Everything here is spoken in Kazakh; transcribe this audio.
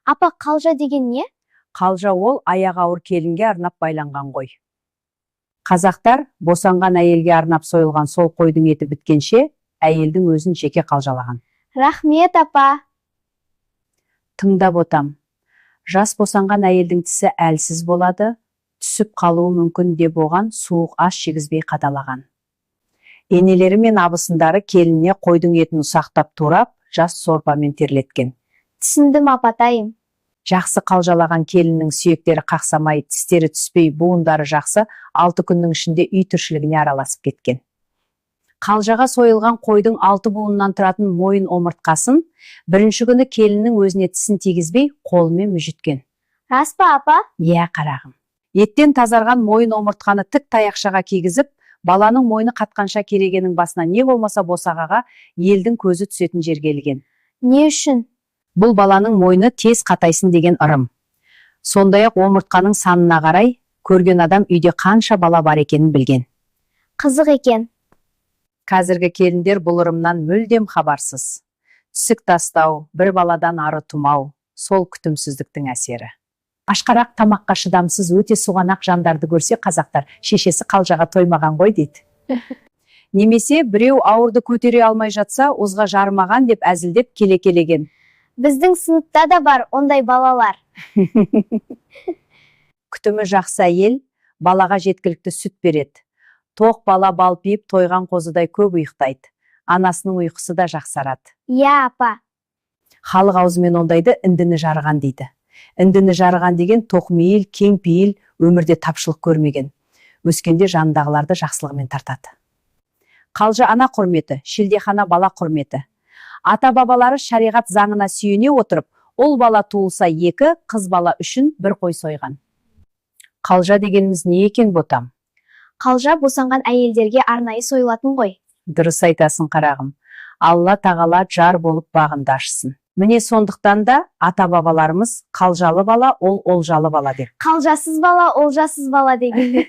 Апа, қалжа деген не? Қалжа ол аяғы ауыр келінге арнап байланған қой. Қазақтар босанған әйелге арнап сойылған сол қойдың еті біткенше, әйелдің өзін жеке қалжалаған. Рахмет, апа. Тыңдап отам. Жас босанған әйелдің тісі әлсіз болады, түсіп қалуы мүмкін деп оған суық ас жегізбей қадалаған. Енелері мен абысындары келініне қойдың етін ұсақтап турап, жас сорпамен терлеткен. Түсіндім, апатайым. Жақсы қалжалаған келіннің сүйектері қақсамай, тістері түспей, буындары жақсы, 6 күннің ішінде үй тіршілігіне араласып кеткен. Қалжаға сойылған қойдың 6 буыннан тұратын мойын омыртқасын бірінші күні келіннің өзіне тісін тигізбей, қолымен мүжіткен. Рас па, апа? Иә, қарағым. Еттен тазарған мойын омыртқаны тік таяқшаға кигізіп, баланың мойны қатқанша керегенің басына не болмаса босағаға елдің көзі түсетін жерге ілген. Не үшін? Бұл баланың мойны тез қатайсын деген ырым. Сондай-ақ омыртқаның санына қарай, көрген адам үйде қанша бала бар екенін білген. Қызық екен. Қазіргі келіндер бұл ырымнан мүлдем хабарсыз. Түсік тастау, бір баладан ары тумау, сол күтімсіздіктің әсері. Ашқарақ тамаққа шыдамсыз өте суғанақ жандарды көрсе, қазақтар шешесі қалжаға тоймаған ғой дейді. Немесе біреу ауырды көтере алмай жатса, озға жарымаған деп әзілдеп келе-келеген. Біздің сыныпта да бар ондай балалар. Күтімі жақсы әйел балаға жеткілікті сүт береді. Тоқ бала балпиып тойған қозыдай көп ұйықтайды. Анасының ұйқысы да жақсарады. Иә, апа. Халық аузымен ондайды індіні жарған дейді. Індіні жарған деген тоқмейіл, кең пейіл, өмірде тапшылық көрмеген. Өскенде жанындағыларды жақсылығымен тартады. Қалжа ана құрметі, шілдехана бала құрметі. Ата-бабалары шариғат заңына сүйене отырып, ол бала туылса 2, қыз бала үшін 1 қой сойған. Қалжа дегеніміз не екен ботам? Қалжа босанған әйелдерге арнайы сойылатын ғой. Дұрыс айтасың, қарағым. Алла тағала жар болып бағынды ашсын. Міне сондықтан да ата-бабаларымыз қалжалы бала, ол олжалы бала деп. Қалжасыз бала, олжасыз бала деген.